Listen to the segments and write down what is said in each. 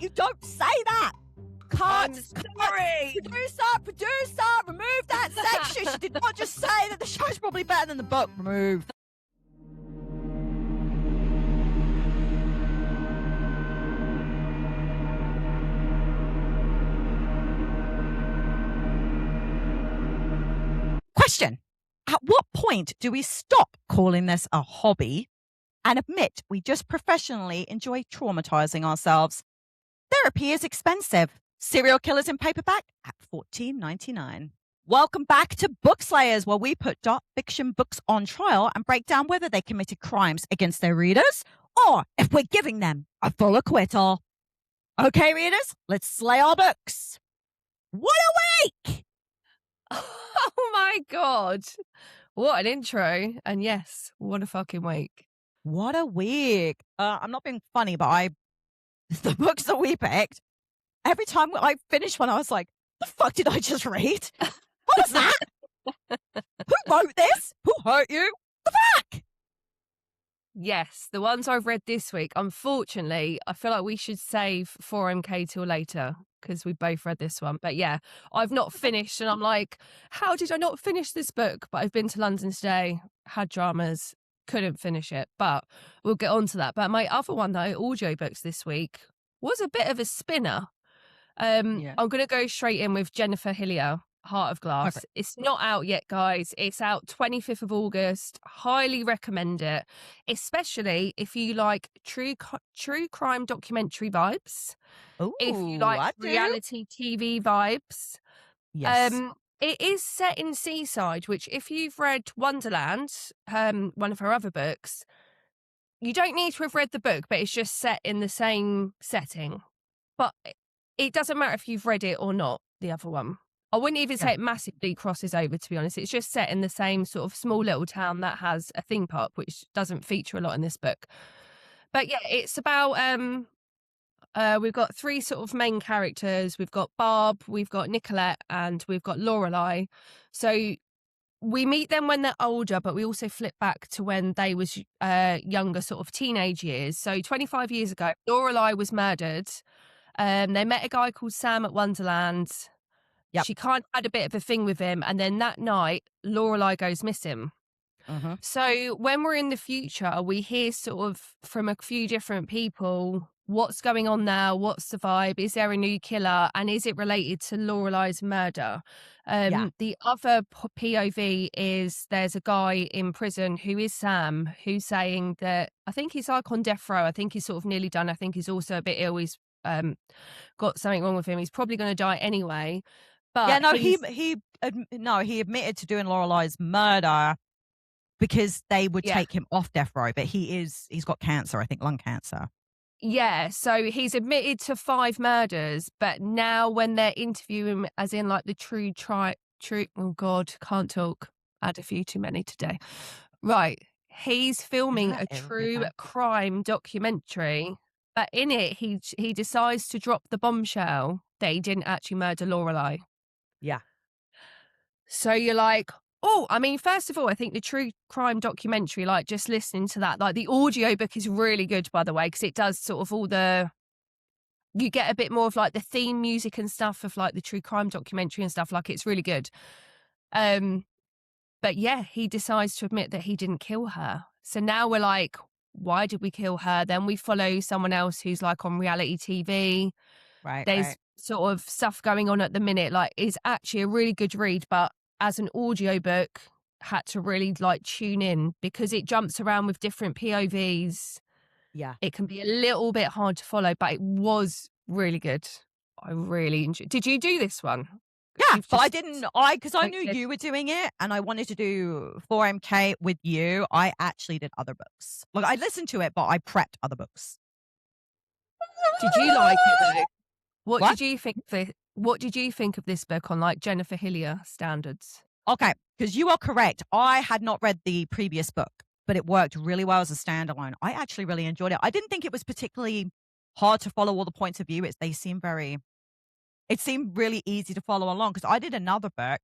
You don't say that. I'm sorry. Producer, remove that section. She did not just say that the show's probably better than the book. Remove. Question. At what point do we stop calling this a hobby and admit we just professionally enjoy traumatizing ourselves? Therapy is expensive. Serial killers in paperback at $14.99. Welcome back to Bookslayers, where we put dark fiction books on trial and break down whether they committed crimes against their readers or if we're giving them a full acquittal. Okay, readers, let's slay our books. What a week! Oh my God. What an intro. And yes, what a fucking week. What a week. I'm not being funny, but the books that we picked, every time I finished one, I was like, the fuck did I just read? What was that? Who wrote this? Who hurt you? The fuck? Yes, the ones I've read this week, unfortunately, I feel like we should save 4MK till later because we both read this one. But yeah, I've not finished and I'm like, how did I not finish this book? But I've been to London today, had dramas, couldn't finish it, but we'll get on to that. But my other one, though, audiobooks this week, was a bit of a spinner. I'm going to go straight in with Jennifer Hillier, Heart of Glass. Okay. It's not out yet, guys. It's out 25th of August. Highly recommend it, especially if you like true crime documentary vibes. Ooh, if you like reality TV vibes. Yes. It is set in Seaside, which if you've read Wonderland, one of her other books, you don't need to have read the book, but it's just set in the same setting. But it doesn't matter if you've read it or not, the other one. I wouldn't even say it massively crosses over, to be honest. It's just set in the same sort of small little town that has a theme park, which doesn't feature a lot in this book. But yeah, it's about... we've got three sort of main characters. We've got Barb, we've got Nicolette, and we've got Lorelei. So we meet them when they're older, but we also flip back to when they was younger, sort of teenage years. So 25 years ago, Lorelei was murdered. They met a guy called Sam at Wonderland. Yep. She kind of had a bit of a thing with him. And then that night, Lorelei goes missing. Uh-huh. So when we're in the future, we hear sort of from a few different people, what's going on now? What's the vibe? Is there a new killer? And is it related to Lorelei's murder? The other POV is there's a guy in prison who is Sam, who's saying that I think he's like on death row. I think he's sort of nearly done. I think he's also a bit ill. He's got something wrong with him. He's probably going to die anyway. But yeah, no, he admitted to doing Lorelei's murder because they would take him off death row. But he's got cancer, I think lung cancer. Yeah, so he's admitted to 5 murders, but now when they're interviewing, as in like the true, oh God, can't talk. Had a few too many today. Right, he's filming a true crime documentary, but in it, he decides to drop the bombshell that he didn't actually murder Lorelei. Yeah. So you're like, oh, I mean, first of all, I think the true crime documentary, like just listening to that, like the audiobook is really good, by the way, because it does sort of you get a bit more of like the theme music and stuff of like the true crime documentary and stuff. Like it's really good. But yeah, he decides to admit that he didn't kill her. So now we're like, why did we kill her? Then we follow someone else who's like on reality TV. Right. There's sort of stuff going on at the minute. Like it's actually a really good read, but as an audiobook, had to really like tune in because it jumps around with different POVs. Yeah. It can be a little bit hard to follow, but it was really good. I really enjoyed. Did you do this one? Yeah, but I didn't. Because I knew you were doing it and I wanted to do 4MK with you. I actually did other books. Like I listened to it, but I prepped other books. Did you like it though? What did you think of it? What did you think of this book on like Jennifer Hillier standards? Okay, because you are correct. I had not read the previous book, but it worked really well as a standalone. I actually really enjoyed it. I didn't think it was particularly hard to follow all the points of view. It seemed really easy to follow along because I did another book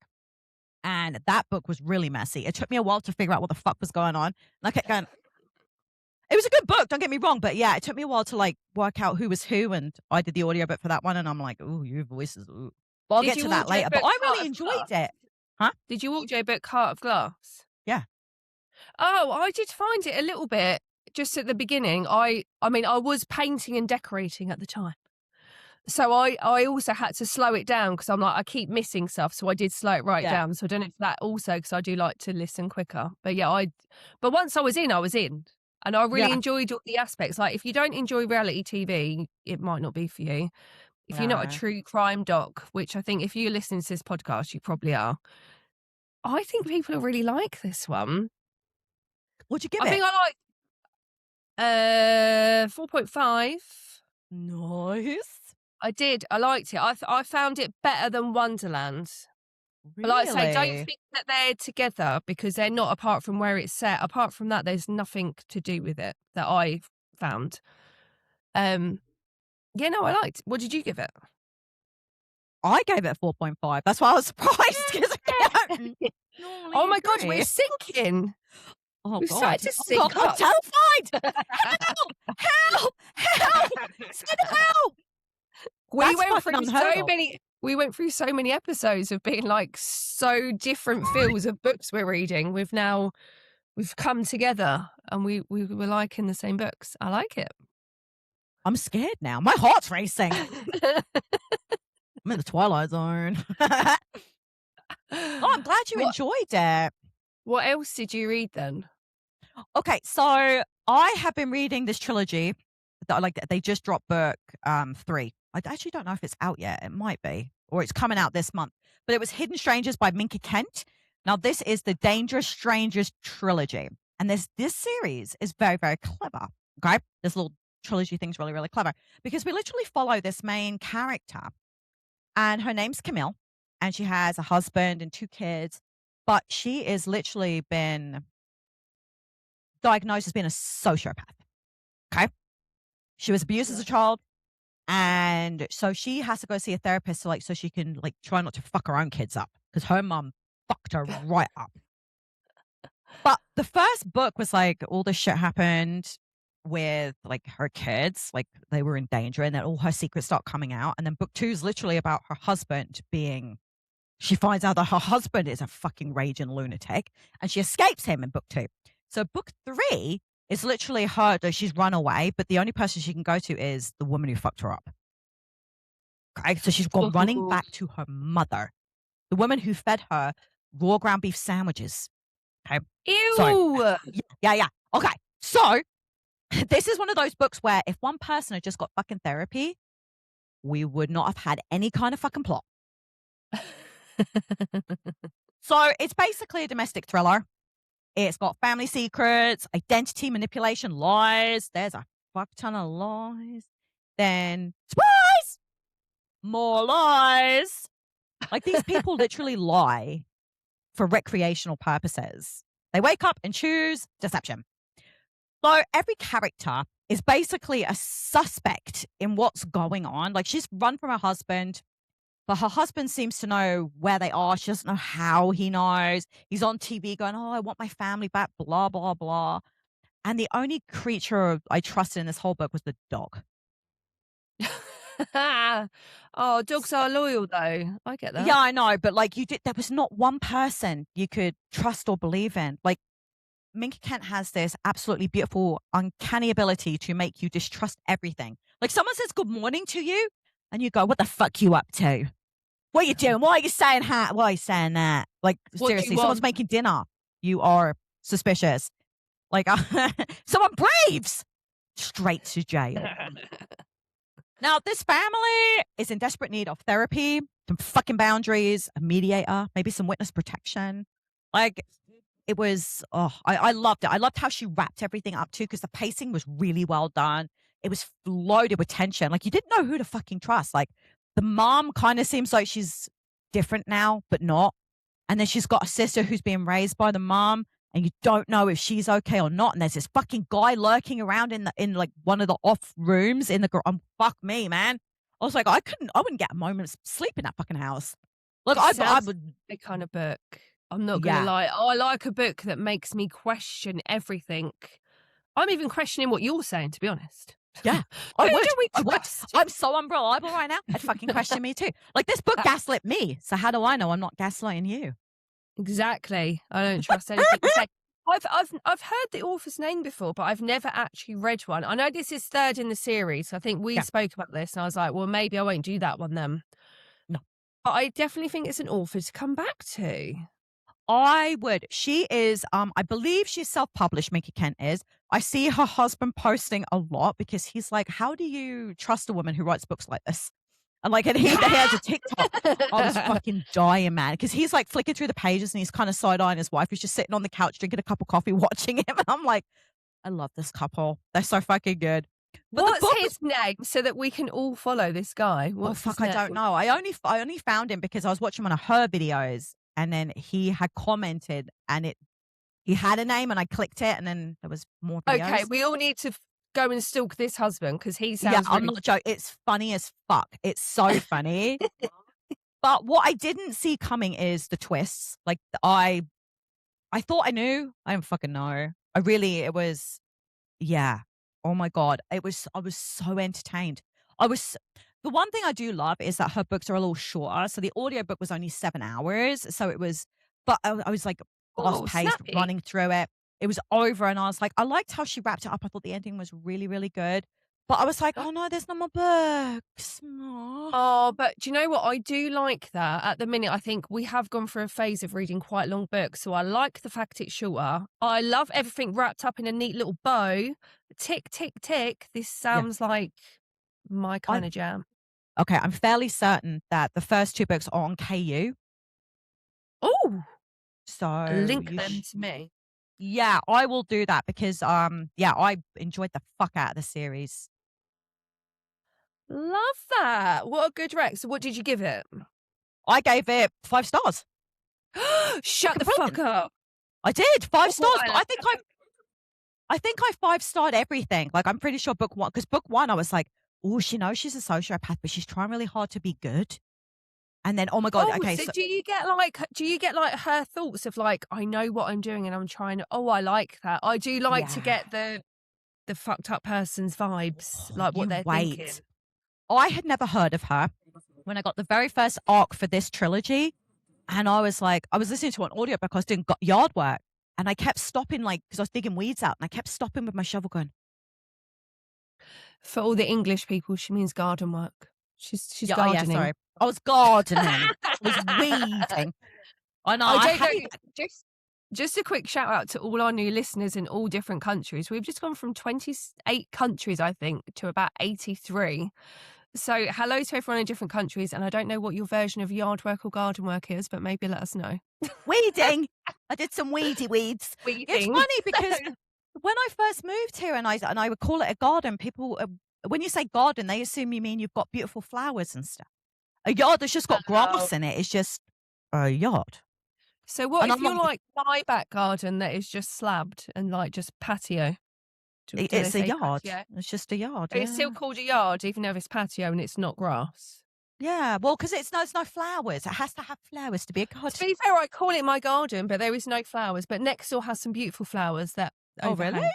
and that book was really messy. It took me a while to figure out what the fuck was going on. And I kept going, It was a good book, don't get me wrong, but yeah, it took me a while to like work out who was who, and I did the audiobook for that one, and I'm like, ooh, your voices, ooh. Well, I'll Did get you to that later, but audiobook I Heart really of enjoyed Glass? it. Huh? Did you audiobook Heart of Glass? Yeah. Oh, I did find it a little bit just at the beginning. I mean, I was painting and decorating at the time. So I also had to slow it down because I'm like, I keep missing stuff. So I did slow it right Yeah. down. So I don't know if that also, because I do like to listen quicker. But yeah, but once I was in, I was in. And I really Yeah. enjoyed all the aspects. Like, if you don't enjoy reality TV, it might not be for you. If you're not a No. true crime doc, which I think if you're listening to this podcast, you probably are. I think people will really like this one. What'd you give I it? think I like 4.5. Nice. I did. I liked it. I found it better than Wonderland. Really? But like I say, don't think that they're together, because they're not, apart from where it's set. Apart from that, there's nothing to do with it that I found. Yeah, no, I liked. What did you give it? I gave it 4.5. That's why I was surprised because I don't normally Oh my God, agree. we're sinking. Oh, We've God. started to sync I'm up. terrified. Help! Send help! We That's went fucking through unheard so of. many. We went through so many episodes of being like so different feels of books we're reading. We've come together and we were liking the same books. I like it. I'm scared now. My heart's racing. I'm in the Twilight Zone. Oh, I'm glad you enjoyed it. What else did you read then? Okay, so I have been reading this trilogy that I like. They just dropped book 3. I actually don't know if it's out yet. It might be, or it's coming out this month. But it was Hidden Strangers by Minka Kent. Now this is the Dangerous Strangers trilogy, and this series is very, very clever. Okay, this little trilogy thing's really, really clever because we literally follow this main character, and her name's Camille, and she has a husband and 2 kids, but she is literally been diagnosed as being a sociopath. Okay. She was abused as a child. And so she has to go see a therapist so she can like try not to fuck her own kids up because her mum fucked her right up. But the first book was like all this shit happened with like her kids, like they were in danger, and then all her secrets start coming out. And then book 2 is literally about her husband she finds out that her husband is a fucking raging lunatic and she escapes him in book 2. So book 3 is literally her that she's run away, but the only person she can go to is the woman who fucked her up. Okay, so she's gone running back to her mother, the woman who fed her raw ground beef sandwiches. Okay. Ew. So, yeah. Okay. So this is one of those books where if one person had just got fucking therapy, we would not have had any kind of fucking plot. So it's basically a domestic thriller. It's got family secrets, identity manipulation, lies. There's a fuck ton of lies. Then surprise! More lies. Like these people literally lie for recreational purposes. They wake up and choose deception. So every character is basically a suspect in what's going on. Like she's run from her husband, but her husband seems to know where they are. She doesn't know how he knows. He's on TV going, oh, I want my family back, blah, blah, blah. And the only creature I trusted in this whole book was the dog. Oh, dogs are loyal though. I get that. Yeah, I know. But like there was not one person you could trust or believe in. Like Minka Kent has this absolutely beautiful, uncanny ability to make you distrust everything. Like someone says good morning to you and you go, what the fuck you up to? What are you doing? Why are you saying that? Why are you saying that? Like, seriously, someone's making dinner. You are suspicious. Like, someone braves. Straight to jail. Now, this family is in desperate need of therapy, some fucking boundaries, a mediator, maybe some witness protection. Like, it was, I loved it. I loved how she wrapped everything up too, because the pacing was really well done. It was loaded with tension. Like, you didn't know who to fucking trust. Like, the mom kind of seems like she's different now, but not. And then she's got a sister who's being raised by the mom, and you don't know if she's okay or not. And there's this fucking guy lurking around in like one of the off rooms in the fuck me, man. I was like, I wouldn't get a moment's sleep in that fucking house. Look, I would. A kind of book. I'm not gonna lie. Oh, I like a book that makes me question everything. I'm even questioning what you're saying, to be honest. Yeah, Who I would. do we I would. trust? I'm so unreliable right now. I'd fucking question me too. Like, this book gaslit me. So how do I know I'm not gaslighting you? Exactly. I don't trust anything you say. I've heard the author's name before, but I've never actually read one. I know this is third in the series. I think we Yeah. spoke about this, and I was like, well, maybe I won't do that one then. No. But I definitely think it's an author to come back to. I would. She is, I believe she's self-published, Minka Kent is. I see her husband posting a lot because he's like, how do you trust a woman who writes books like this? And like, and he has a TikTok. I was fucking dying, man. Because he's like flicking through the pages and he's kind of side-eyeing his wife who's just sitting on the couch drinking a cup of coffee watching him. And I'm like, I love this couple. They're so fucking good. But What's his name so that we can all follow this guy? Oh, fuck, I don't know. I only found him because I was watching one of her videos and then he had commented and he had a name and I clicked it and then there was more videos. Okay, we all need to go and stalk this husband because he sounds I'm not joking. It's funny as fuck. It's so funny. But what I didn't see coming is the twists. Like, I thought I knew. I don't fucking know. It was, yeah. Oh my God. I was so entertained. The one thing I do love is that her books are a little shorter. So the audiobook was only 7 hours. So it was, but I was like fast paced snappy. running through it. It was over and I was like, I liked how she wrapped it up. I thought the ending was really, really good. But I was like, oh no, there's no more books. Aww. Oh, but do you know what? I do like that. At the minute, I think we have gone through a phase of reading quite long books. So I like the fact it's shorter. I love everything wrapped up in a neat little bow. Tick, tick, tick. This sounds like my kind of jam. Okay, I'm fairly certain that the first 2 books are on KU. Oh, so link them to me. Yeah, I will do that because I enjoyed the fuck out of the series. Love that. What a good rec. So what did you give it? I gave it 5 stars. Shut the fuck up. I did 5 stars. But I think I 5-starred everything. Like, I'm pretty sure book 1, because book 1 I was like, oh, she knows she's a sociopath, but she's trying really hard to be good. And then, oh my God, okay. So do you get like her thoughts of like, I know what I'm doing and I'm trying to, I like that. I do like to get the fucked up person's vibes, like what they're thinking. I had never heard of her when I got the very first arc for this trilogy. And I was like, I was listening to an audiobook, I was doing yard work. And I kept stopping, like, because I was digging weeds out. And I kept stopping with my shovel going. For all the English people, she means garden work. She's gardening. Oh, yeah, sorry. I was gardening. I was weeding. I know. I don't know. Just a quick shout out to all our new listeners in all different countries. We've just gone from 28 countries, I think, to about 83. So hello to everyone in different countries. And I don't know what your version of yard work or garden work is, but maybe let us know. Weeding. I did some weeds. Weeding. It's funny because when I first moved here and I would call it a garden, people, when you say garden, they assume you mean you've got beautiful flowers and stuff. A yard that's just got grass in it is just a yard. So what if you're like my back garden that is just slabbed and like just patio? It's a yard. Patio? It's just a yard. But it's still called a yard, even though it's patio and it's not grass. Yeah, well, because it's no flowers. It has to have flowers to be a garden. To be fair, I call it my garden, but there is no flowers. But next door has some beautiful flowers that overhang. Really?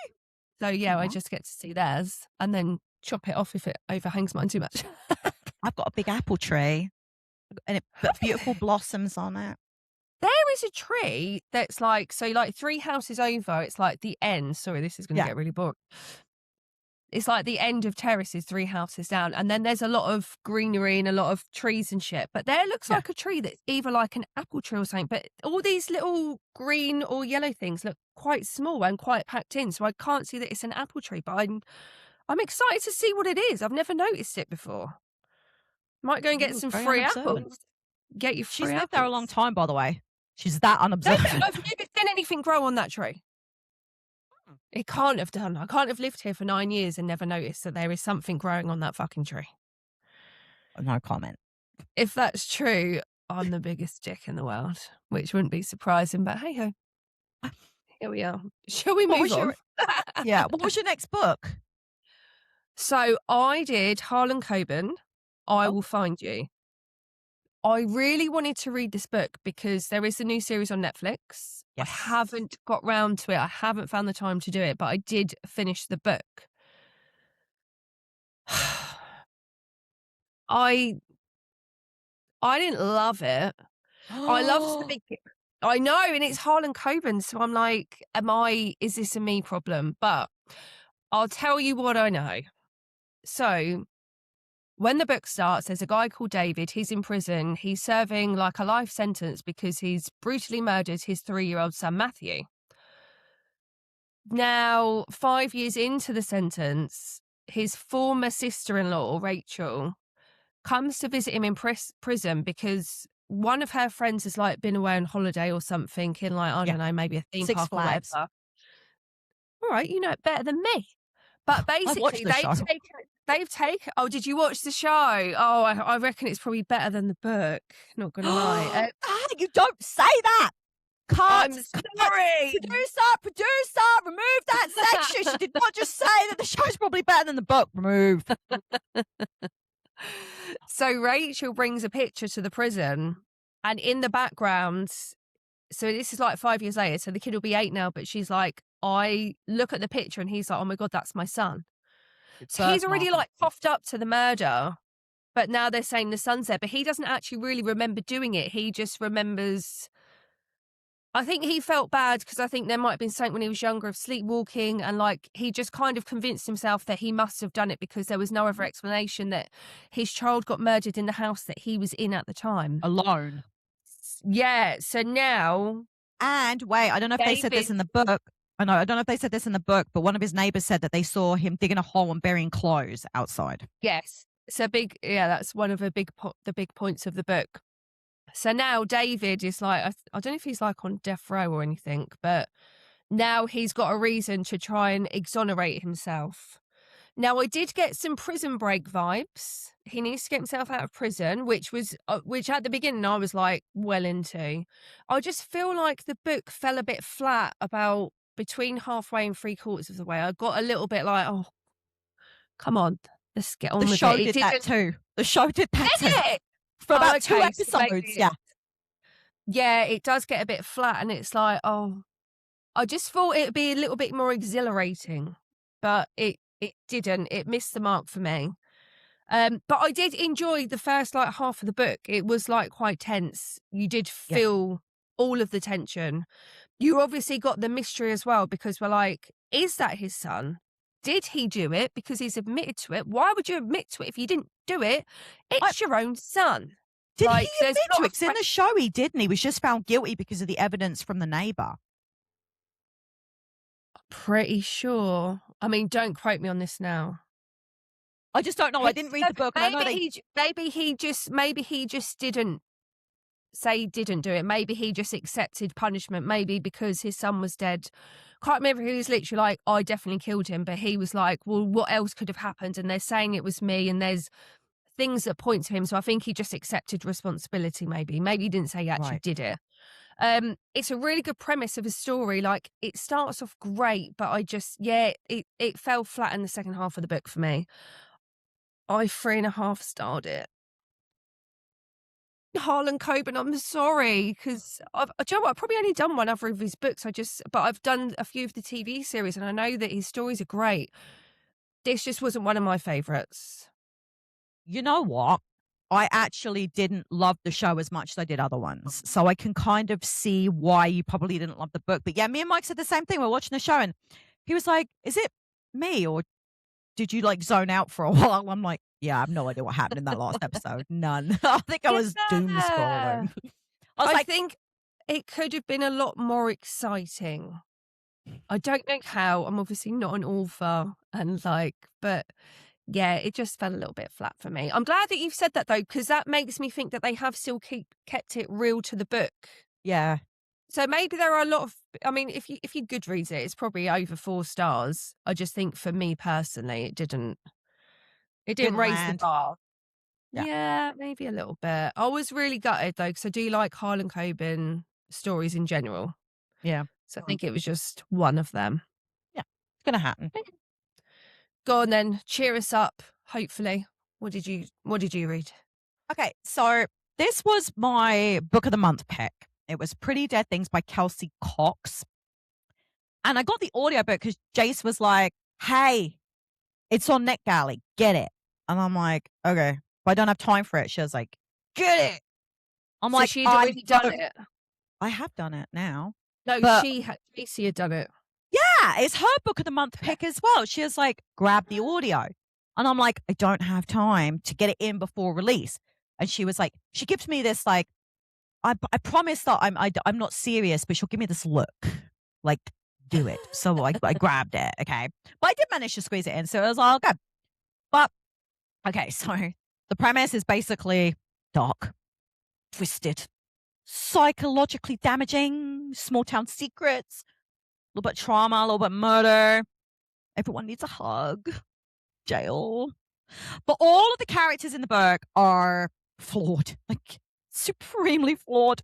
So yeah, I just get to see theirs and then chop it off if it overhangs mine too much. I've got a big apple tree and it put beautiful blossoms on it. There is a tree that's like, so like 3 houses over, it's like the end. Sorry, this is going to get really boring. It's like the end of terraces, 3 houses down. And then there's a lot of greenery and a lot of trees and shit. But there looks like a tree that's either like an apple tree or something. But all these little green or yellow things look quite small and quite packed in. So I can't see that it's an apple tree. But I'm excited to see what it is. I've never noticed it before. Might go and get some free apples. Get you free apples. She's lived there a long time, by the way. She's that unobservant. I've never seen anything grow on that tree. It can't have done. I can't have lived here for 9 years and never noticed that there is something growing on that fucking tree. No comment. If that's true, I'm the biggest dick in the world, which wouldn't be surprising, but hey ho. Here we are. Shall we move on? What was your next book? So I did Harlan Coben, I Will Find You. I really wanted to read this book because there is a new series on Netflix. I Yes. haven't got round to it. I haven't found the time to do it, but I did finish the book. I didn't love it. I loved the big. I know, and it's Harlan Coben, so I'm like, is this a me problem? But I'll tell you what I know. So when the book starts, there's a guy called David. He's in prison. He's serving like a life sentence because he's brutally murdered his 3-year-old son, Matthew. Now, 5 years into the sentence, his former sister-in-law, Rachel, comes to visit him in prison because one of her friends has like been away on holiday or something in like, I don't know, maybe a theme Six park Flags. or whatever. All right, you know it better than me. But I've watched basically, the show. they've taken. Oh, did you watch the show? Oh, I reckon it's probably better than the book. Not gonna lie. You don't say that. I'm Cut. sorry. Producer, remove that section. She did not just say that the show's probably better than the book. Remove. So Rachel brings a picture to the prison, and in the background, so this is like 5 years later, so the kid will be 8 now, but she's like, I look at the picture and he's like, oh my God, that's my son. So he's already like coughed up to the murder, but now they're saying the son's there, but he doesn't actually really remember doing it. He just remembers, I think he felt bad because I think there might have been something when he was younger of sleepwalking, and like he just kind of convinced himself that he must have done it because there was no other explanation that his child got murdered in the house that he was in at the time. Alone. Yeah. So now. And wait, I don't know if they said this in the book. I don't know if they said this in the book, but one of his neighbors said that they saw him digging a hole and burying clothes outside. Yes. So that's one of the big points of the book. So now David is like, I don't know if he's like on death row or anything, but now he's got a reason to try and exonerate himself. Now, I did get some Prison Break vibes. He needs to get himself out of prison, which at the beginning I was like well into. I just feel like the book fell a bit flat about between halfway and 3/4 of the way. I got a little bit like, oh, come on, let's get on with it. The show did that too. The show did that too. For about 2 episodes, yeah. Yeah, it does get a bit flat, and it's like, oh, I just thought it'd be a little bit more exhilarating, but it didn't. It missed the mark for me. But I did enjoy the first like half of the book. It was like quite tense. You did feel all of the tension. You obviously got the mystery as well because we're like, is that his son? Did he do it? Because he's admitted to it. Why would you admit to it if you didn't do it? It's your own son. Did he admit to it? 'Cause in the show he didn't. He was just found guilty because of the evidence from the neighbor. Pretty sure. I mean, don't quote me on this now. I just don't know. I didn't read the book. Maybe he just didn't say he didn't do it. Maybe he just accepted punishment. Maybe because his son was dead. Can't remember. He was literally like, I definitely killed him. But he was like, well, what else could have happened? And they're saying it was me. And there's things that point to him. So I think he just accepted responsibility. Maybe he didn't say he actually did it. It's a really good premise of a story. Like it starts off great, but it fell flat in the second half of the book for me. I 3.5 starred it. Harlan Coben, I'm sorry, because I've probably only done one other of his books. But I've done a few of the TV series, and I know that his stories are great. This just wasn't one of my favourites. You know what? I actually didn't love the show as much as I did other ones. So I can kind of see why you probably didn't love the book. But yeah, me and Mike said the same thing. We're watching the show and he was like, is it me or did you like zone out for a while? I'm like, yeah, I have no idea what happened in that last episode. None. I think I was doom scrolling. I think it could have been a lot more exciting. I don't know how. I'm obviously not an author but yeah, it just fell a little bit flat for me. I'm glad that you've said that though, because that makes me think that they have still kept it real to the book. Yeah. So maybe there are a lot of, I mean, if you Goodreads it, it's probably over 4 stars. I just think for me personally, it didn't raise the bar. Yeah, maybe a little bit. I was really gutted though, because I do like Harlan Coben stories in general. Yeah. So I think it was just one of them. Yeah, it's going to happen. Go on then, cheer us up, hopefully. What did you read? Okay, so This was my book of the month pick. It was Pretty Dead Things by Kelsey Cox. And I got the audiobook because Jace was like, hey, it's on NetGalley. Get it. And I'm like, okay. But I don't have time for it. She was like, get it. I'm So like, she'd already done it. I have done it now. No, but Stacey had done it. Yeah, it's her book of the month pick as well. She was like, grab the audio. And I'm like, I don't have time to get it in before release. And she was like, she gives me this like, I promise that I'm not serious, but she'll give me this look, like, do it. So I grabbed it, okay. But I did manage to squeeze it in, so it was all good. But okay, so the premise is basically dark, twisted, psychologically damaging, small town secrets, a little bit trauma, a little bit murder. Everyone needs a hug. Jail. But all of the characters in the book are flawed, like supremely flawed.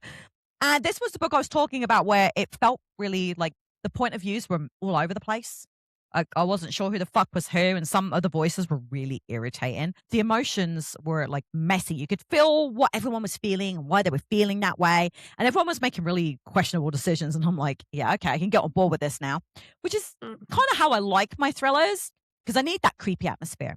And this was the book I was talking about where it felt really like the point of views were all over the place. I wasn't sure who the fuck was who, and some of the voices were really irritating. The emotions were like messy. You could feel what everyone was feeling and why they were feeling that way. And everyone was making really questionable decisions. And I'm like, yeah, okay, I can get on board with this now, which is kind of how I like my thrillers because I need that creepy atmosphere.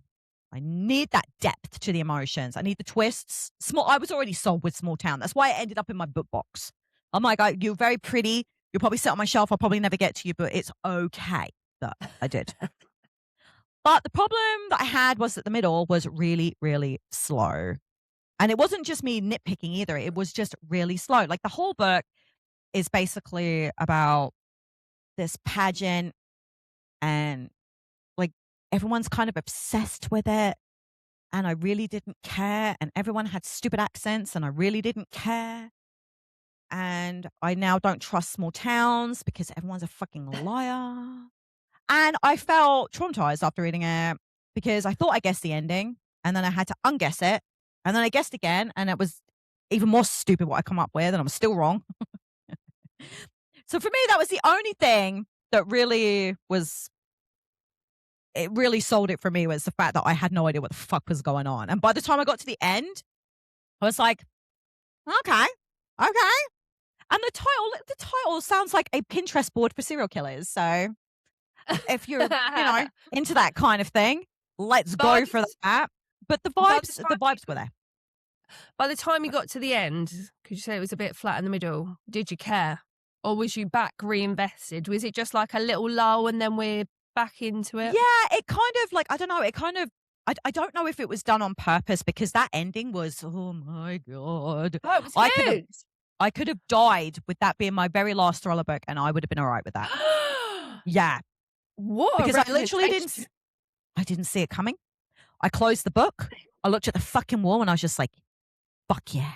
I need that depth to the emotions. I need the twists. I was already sold with Small Town. That's why it ended up in my book box. I'm like, you're very pretty. You'll probably sit on my shelf. I'll probably never get to you, but it's okay that I did. But the problem that I had was that the middle was really, really slow. And it wasn't just me nitpicking either. It was just really slow. Like the whole book is basically about this pageant and like everyone's kind of obsessed with it. And I really didn't care. And everyone had stupid accents and I really didn't care. And I now don't trust small towns because everyone's a fucking liar. And I felt traumatized after reading it because I thought I guessed the ending and then I had to unguess it. And then I guessed again and it was even more stupid what I come up with and I was still wrong. So for me, that was the only thing that really it really sold it for me was the fact that I had no idea what the fuck was going on. And by the time I got to the end, I was like, okay. And the title sounds like a Pinterest board for serial killers. So if you're, into that kind of thing, let's go for that. But the vibes were there. By the time you got to the end, could you say it was a bit flat in the middle? Did you care? Or was you back reinvested? Was it just like a little lull and then we're back into it? Yeah, it kind of like, I don't know, I don't know if it was done on purpose because that ending was, oh my God. Oh, it was good. I could have died with that being my very last thriller book and I would have been all right with that. Yeah. What? Because I literally didn't see it coming. I closed the book. I looked at the fucking wall and I was just like, fuck yeah.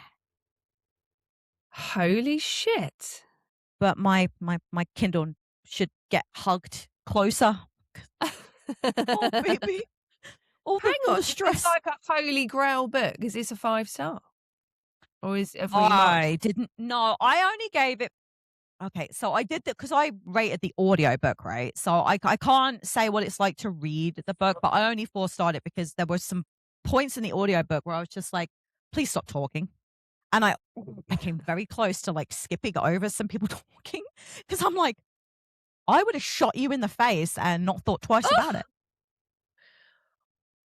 Holy shit. But my Kindle should get hugged closer. Oh, baby. Hang on, stress. It's like a holy grail book. Is this a 5-star? Or I didn't know. I only gave it. Okay, so I did that because I rated the audio book, right? So I can't say what it's like to read the book, but I only 4-starred it because there were some points in the audio book where I was just like, please stop talking. And I came very close to like skipping over some people talking because I'm like, I would have shot you in the face and not thought twice about it.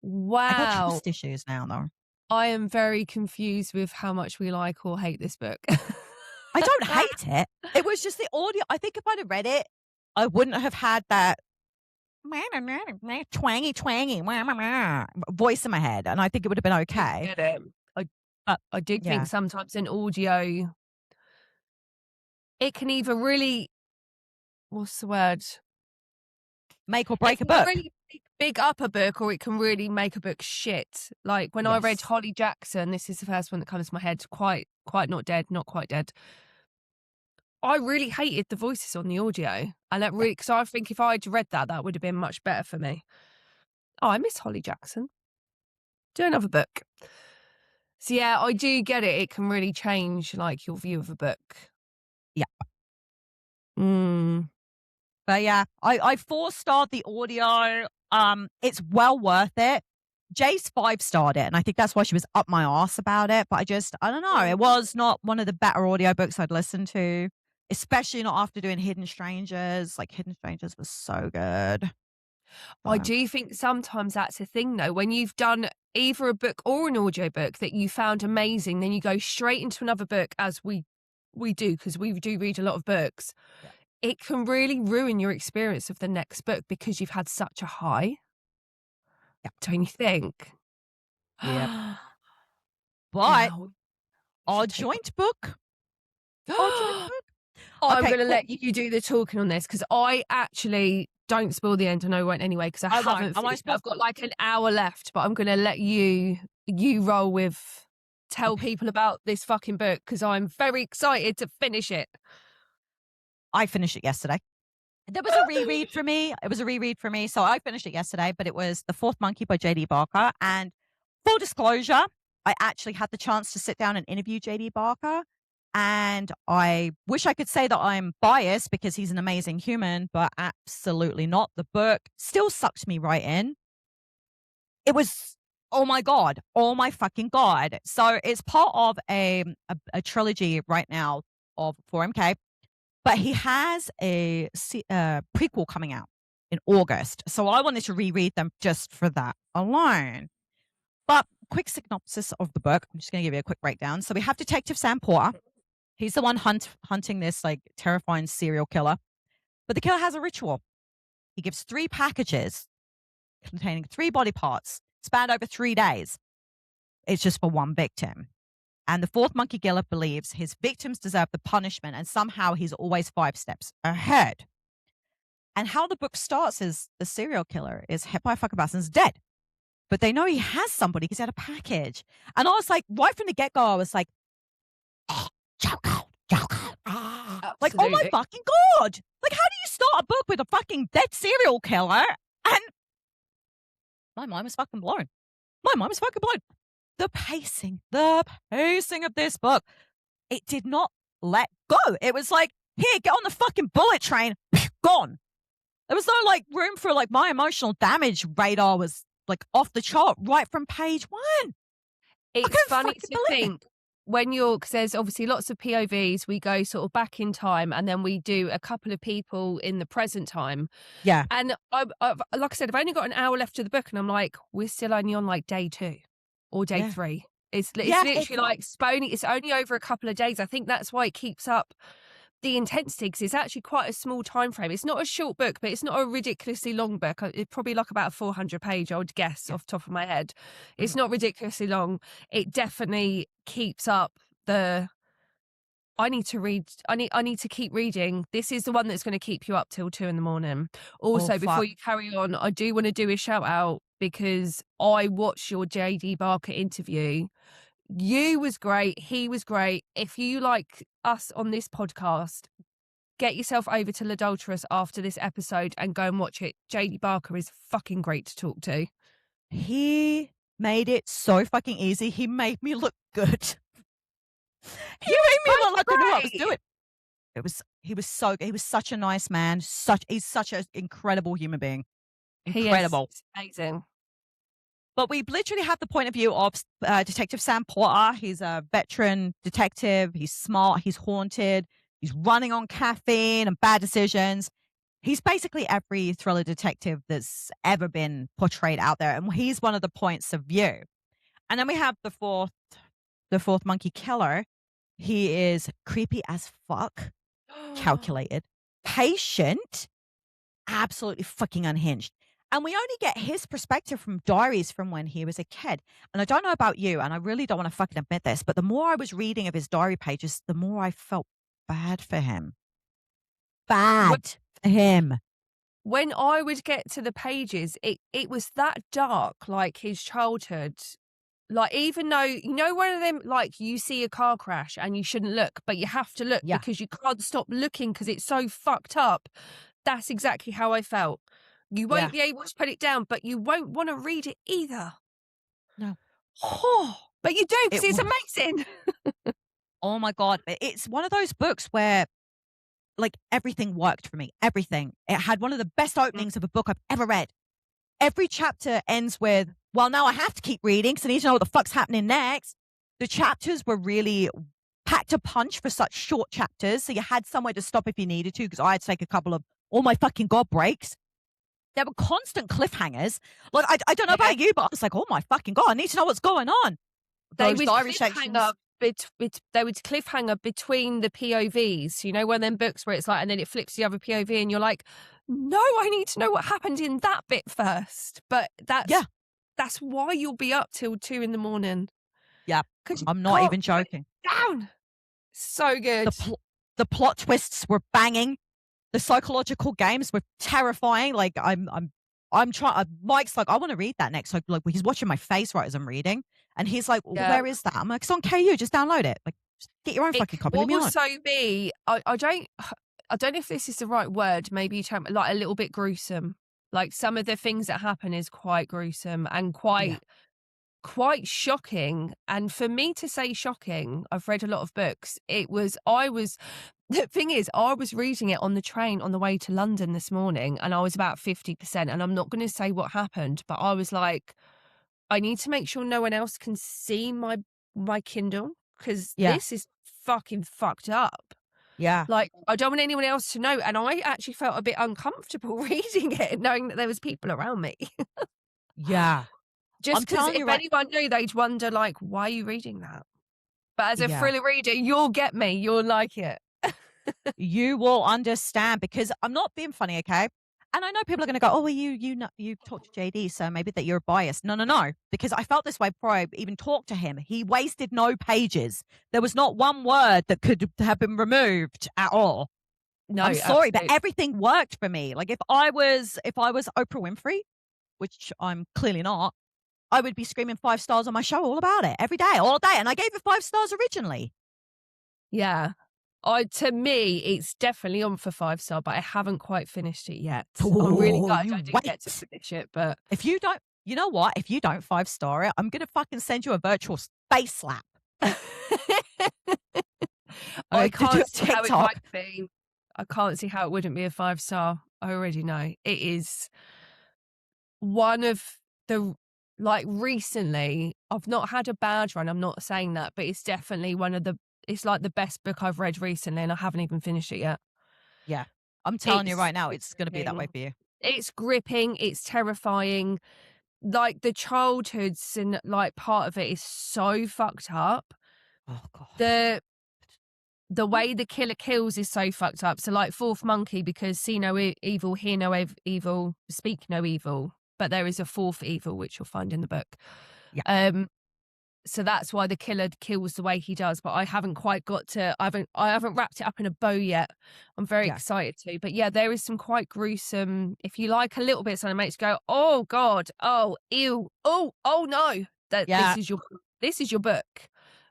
Wow. I got trust issues now, though. I am very confused with how much we like or hate this book. I don't hate it. It was just the audio. I think if I'd have read it, I wouldn't have had that twangy voice in my head. And I think it would have been okay. I do think sometimes in audio, it can either really, what's the word? Make or break a book. Really big up a book, or it can really make a book shit. Like when I read Holly Jackson, this is the first one that comes to my head, quite not dead, not quite dead. I really hated the voices on the audio. And that really, because I think if I'd read that would have been much better for me. Oh, I miss Holly Jackson. Do another book. So yeah, I do get it. It can really change like your view of a book. Yeah. Mm. But yeah, I 4-starred the audio. It's well worth it. Jace 5-starred it, and I think that's why she was up my arse about it. But I don't know. It was not one of the better audiobooks I'd listened to, especially not after doing Hidden Strangers. Like, Hidden Strangers was so good. I do think sometimes that's a thing, though. When you've done either a book or an audiobook that you found amazing, then you go straight into another book, as we do, because we do read a lot of books. Yeah. It can really ruin your experience of the next book because you've had such a high. Yeah. Don't you think? Yeah. But our joint book. I'm going to let you do the talking on this because I actually don't spoil the end. I know I won't anyway because I haven't finished. I've got like an hour left, but I'm going to let you roll with tell people about this fucking book because I'm very excited to finish it. I finished it yesterday. There was a reread for me. It was a reread for me. So I finished it yesterday, but it was The Fourth Monkey by J.D. Barker. And full disclosure, I actually had the chance to sit down and interview J.D. Barker. And I wish I could say that I'm biased because he's an amazing human, but absolutely not. The book still sucked me right in. It was, oh my God, oh my fucking God. So it's part of a trilogy right now of 4MK. But he has a prequel coming out in August. So I wanted to reread them just for that alone. But quick synopsis of the book. I'm just going to give you a quick breakdown. So we have Detective Sam Porter. He's the one hunting this like terrifying serial killer. But the killer has a ritual. He gives 3 packages containing 3 body parts spanned over 3 days. It's just for one victim. And the fourth monkey killer believes his victims deserve the punishment, and somehow he's always 5 steps ahead. And how the book starts is the serial killer is hit by a fucking bus and is dead. But they know he has somebody because he had a package. And I was like, right from the get-go, I was like, Joko. Like, oh my fucking God. Like, how do you start a book with a fucking dead serial killer? And my mind was fucking blown. The pacing of this book, it did not let go. It was like, here, get on the fucking bullet train, gone. There was no like room for like my emotional damage radar was like off the chart right from page 1. It's funny to think when because there's obviously lots of POVs, we go sort of back in time and then we do a couple of people in the present time. Yeah. And I've like I said, I've only got an hour left of the book and I'm like, we're still only on like day 2 or day 3. It's literally like spony. It's only over a couple of days. I think that's why it keeps up the intensity because it's actually quite a small time frame. It's not a short book, but it's not a ridiculously long book. It's probably like about a 400-page, I would guess, off the top of my head. It's not ridiculously long. It definitely keeps up the I need to read. I need to keep reading. This is the one that's going to keep you up till 2 a.m. Also, before you carry on, I do want to do a shout out because I watched your J.D. Barker interview. You was great. He was great. If you like us on this podcast, get yourself over to L'Adulterous after this episode and go and watch it. J.D. Barker is fucking great to talk to. He made it so fucking easy. He made me look good. He made me look like I knew what I was doing. He was such a nice man. He's such an incredible human being. Incredible. He is amazing. But we literally have the point of view of Detective Sam Porter. He's a veteran detective. He's smart. He's haunted. He's running on caffeine and bad decisions. He's basically every thriller detective that's ever been portrayed out there. And he's one of the points of view. And then we have the fourth monkey killer. He is creepy as fuck, calculated, patient, absolutely fucking unhinged. And we only get his perspective from diaries from when he was a kid. And I don't know about you, and I really don't want to fucking admit this, but the more I was reading of his diary pages, the more I felt bad for him. For him. When I would get to the pages, it was that dark, like his childhood. Like, even though, you know, one of them, like, you see a car crash and you shouldn't look, but you have to look because you can't stop looking because it's so fucked up. That's exactly how I felt. You won't be able to put it down, but you won't want to read it either. No. Oh, but you do because it's amazing. Oh my God. It's one of those books where like everything worked for me. Everything. It had one of the best openings of a book I've ever read. Every chapter ends with well, now I have to keep reading because I need to know what the fuck's happening next. The chapters were really packed a punch for such short chapters. So you had somewhere to stop if you needed to, because I had to take a couple of oh my fucking God breaks. There were constant cliffhangers. Like, I don't know about you, but I was like, oh my fucking God, I need to know what's going on. They Those would diary sections. they would cliffhanger between the POVs. You know, one of them books where it's like, and then it flips the other POV, and you're like, no, I need to know what happened in that bit first. But that's why you'll be up till 2 a.m. Yeah, I'm not even joking. Down. So good. The plot twists were banging. The psychological games were terrifying. Like I'm trying. Mike's like, I want to read that next. Like he's watching my face right as I'm reading, and he's like, where is that? I'm like, it's on KU. Just download it. Like, just get your own fucking copy. What will so be? I don't know if this is the right word. Maybe you term like a little bit gruesome. Like some of the things that happen is quite gruesome and quite shocking. And for me to say shocking, I've read a lot of books. The thing is, I was reading it on the train on the way to London this morning, and I was about 50%. And I'm not going to say what happened, but I was like, I need to make sure no one else can see my Kindle, because this is fucking fucked up. Yeah. Like, I don't want anyone else to know. And I actually felt a bit uncomfortable reading it, knowing that there was people around me. Yeah. Just because if anyone knew, they'd wonder, like, why are you reading that? But as a thriller reader, you'll get me. You'll like it. You will understand, because I'm not being funny, okay? And I know people are going to go, oh, well, you talked to JD, so maybe that you're biased. No. Because I felt this way before I even talked to him. He wasted no pages. There was not one word that could have been removed at all. No, I'm sorry, absolutely. But everything worked for me. Like if I was Oprah Winfrey, which I'm clearly not, I would be screaming 5 stars on my show all about it every day, all day. And I gave it 5 stars originally. Yeah. To me, it's definitely on for 5-star, but I haven't quite finished it yet. I'm really glad I didn't get to finish it. But if you don't, you know what? If you don't 5-star it, I'm going to fucking send you a virtual space slap. I can't see how it might be. I can't see how it wouldn't be a 5-star. I already know. It is one of the, like, recently, I've not had a bad run. I'm not saying that, but it's definitely it's like the best book I've read recently, and I haven't even finished it yet. Yeah. I'm telling you right now, it's going to be that way for you. It's gripping. It's terrifying. Like the childhoods and like part of it is so fucked up. Oh God. The way the killer kills is so fucked up. So like Fourth Monkey, because see no evil, hear no evil, speak no evil. But there is a fourth evil, which you'll find in the book. Yeah. So that's why the killer kills the way he does. But I haven't quite got to. I haven't wrapped it up in a bow yet. I'm very excited to. But yeah, there is some quite gruesome. If you like a little bit, something makes you go, oh God, oh ew, oh no. This is your book.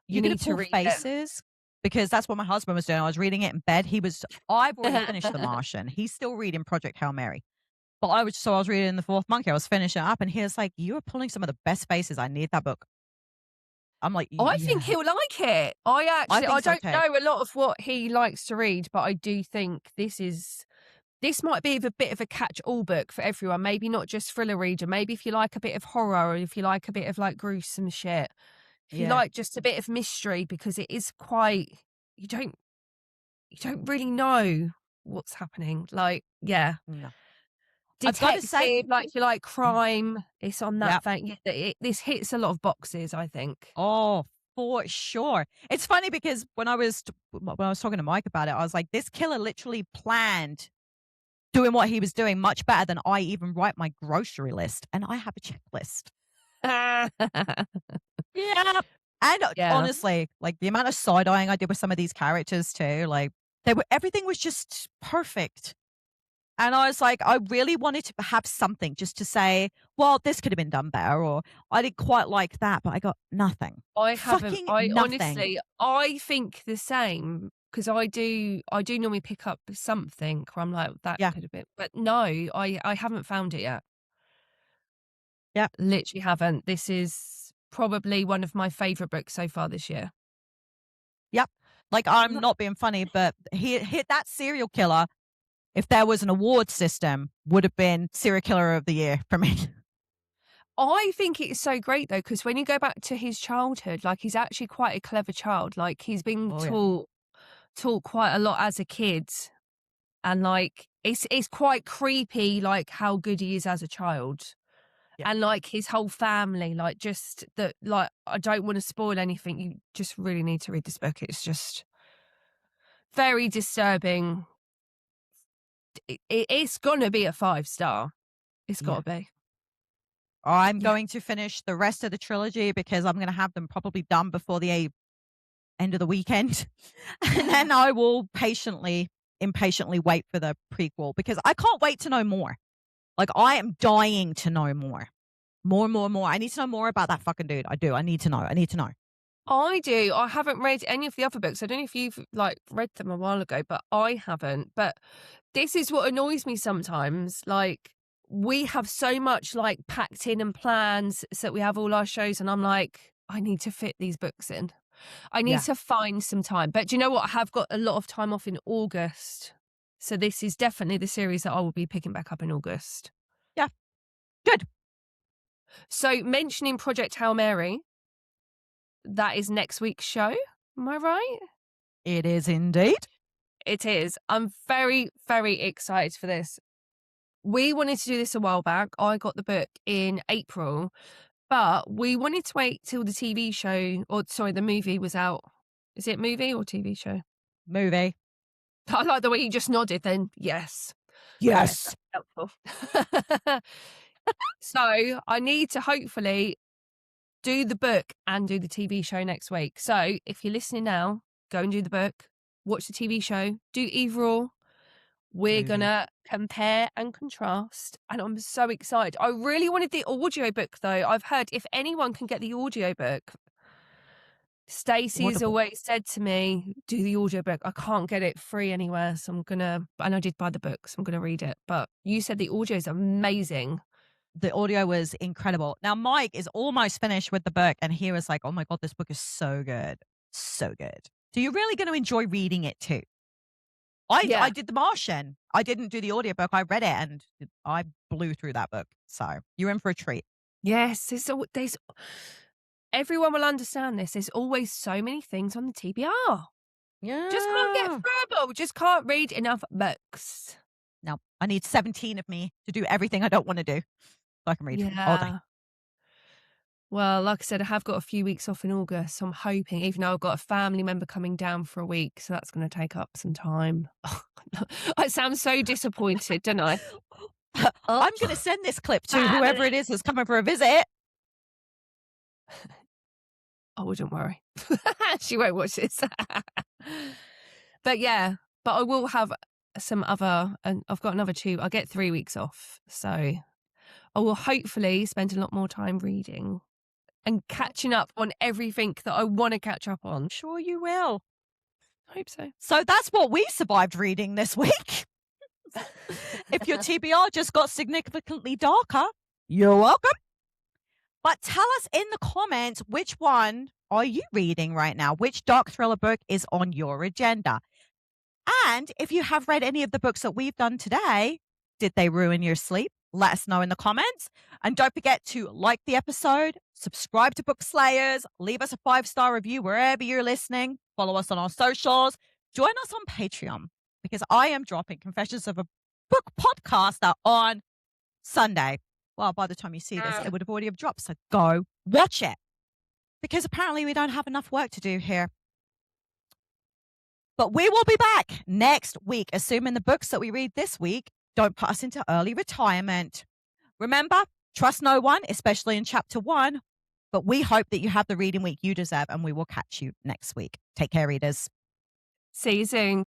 You need to read faces. Because that's what my husband was doing. I was reading it in bed. I've already finished The Martian. He's still reading Project Hail Mary. But I was reading The Fourth Monkey. I was finishing it up, and he was like, you are pulling some of the best faces. I need that book. I'm like, I think he'll like it. I don't know a lot of what he likes to read, but I do think this might be a bit of a catch-all book for everyone. Maybe not just thriller reader. Maybe if you like a bit of horror, or if you like a bit of like gruesome shit. If you like just a bit of mystery, because it is quite, you don't really know what's happening. Like, yeah. No. Detective, say, like you like crime, it's on that thing. This hits a lot of boxes, I think. Oh, for sure. It's funny because when I was talking to Mike about it, I was like, this killer literally planned doing what he was doing much better than I even write my grocery list. And I have a checklist. Yeah. And honestly, like the amount of side-eyeing I did with some of these characters too, like everything was just perfect. And I was like, I really wanted to have something just to say, well, this could have been done better, or I didn't quite like that, but I got nothing. Honestly, I think the same, because I do normally pick up something where I'm like, that could have been, but no, I haven't found it yet. Yeah. Literally haven't. This is probably one of my favorite books so far this year. Yep. Like, I'm not being funny, but he hit that serial killer. If there was an award system, would have been serial killer of the year for me. I think it is so great though, because when you go back to his childhood, like he's actually quite a clever child. Like he's been taught quite a lot as a kid, and like it's quite creepy, like how good he is as a child. Yeah. And like his whole family, like just that, like I don't want to spoil anything. You just really need to read this book. It's just very disturbing. It's gonna be a 5-star. It's got to be. I'm going to finish the rest of the trilogy because I'm going to have them probably done before the end of the weekend. And then I will impatiently wait for the prequel because I can't wait to know more. Like, I am dying to know more. More. I need to know more about that fucking dude. I do. I need to know. I do. I haven't read any of the other books. I don't know if you've like read them a while ago, but I haven't. But this is what annoys me sometimes. Like, we have so much like packed in and plans so that we have all our shows, and I'm like, I need to fit these books in. I need to find some time. But do you know what? I have got a lot of time off in August. So this is definitely the series that I will be picking back up in August. Yeah. Good. So mentioning Project Hail Mary, that is next week's show. Am I right? It is indeed. It is. I'm very, very excited for this. We wanted to do this a while back. I got the book in April, but we wanted to wait till the TV show, the movie was out. Is it movie or TV show? Movie. I like the way you just nodded then. Yes. Yes. Helpful. So I need to hopefully do the book and do the TV show next week. So if you're listening now, go and do the book, watch the TV show, do either or. We're going to compare and contrast. And I'm so excited. I really wanted the audiobook though. I've heard if anyone can get the audiobook, Stacey's always said to me, do the audiobook. I can't get it free anywhere. So and I did buy the book, so I'm going to read it. But you said the audio is amazing. The audio was incredible. Now, Mike is almost finished with the book and he was like, oh my God, this book is so good. So good. So you're really going to enjoy reading it too. I did The Martian. I didn't do the audiobook. I read it and I blew through that book. So you're in for a treat. Yes. Everyone will understand this. There's always so many things on the TBR. Yeah. Just can't get through them. Just can't read enough books. No, I need 17 of me to do everything I don't want to do. So I can read all day. Well, like I said, I have got a few weeks off in August. So I'm hoping, even though I've got a family member coming down for a week, so that's going to take up some time. I sound so disappointed, don't I? I'm going to send this clip to whoever it is that's coming for a visit. I wouldn't worry. She won't watch this. But I will have some other, and I've got another 2. I'll get 3 weeks off. So I will hopefully spend a lot more time reading and catching up on everything that I want to catch up on. Sure you will. I hope so. So that's what we survived reading this week. If your TBR just got significantly darker, you're welcome. But tell us in the comments, which one are you reading right now? Which dark thriller book is on your agenda? And if you have read any of the books that we've done today, did they ruin your sleep? Let us know in the comments. And don't forget to like the episode, subscribe to Book Slayers, leave us a 5-star review wherever you're listening, follow us on our socials, join us on Patreon, because I am dropping Confessions of a Book podcaster on Sunday. Well, by the time you see this, it would have already have dropped. So go watch it, because apparently we don't have enough work to do here. But we will be back next week, assuming the books that we read this week don't put us into early retirement. Remember, trust no one, especially in chapter 1. But we hope that you have the reading week you deserve, and we will catch you next week. Take care, readers. See you soon.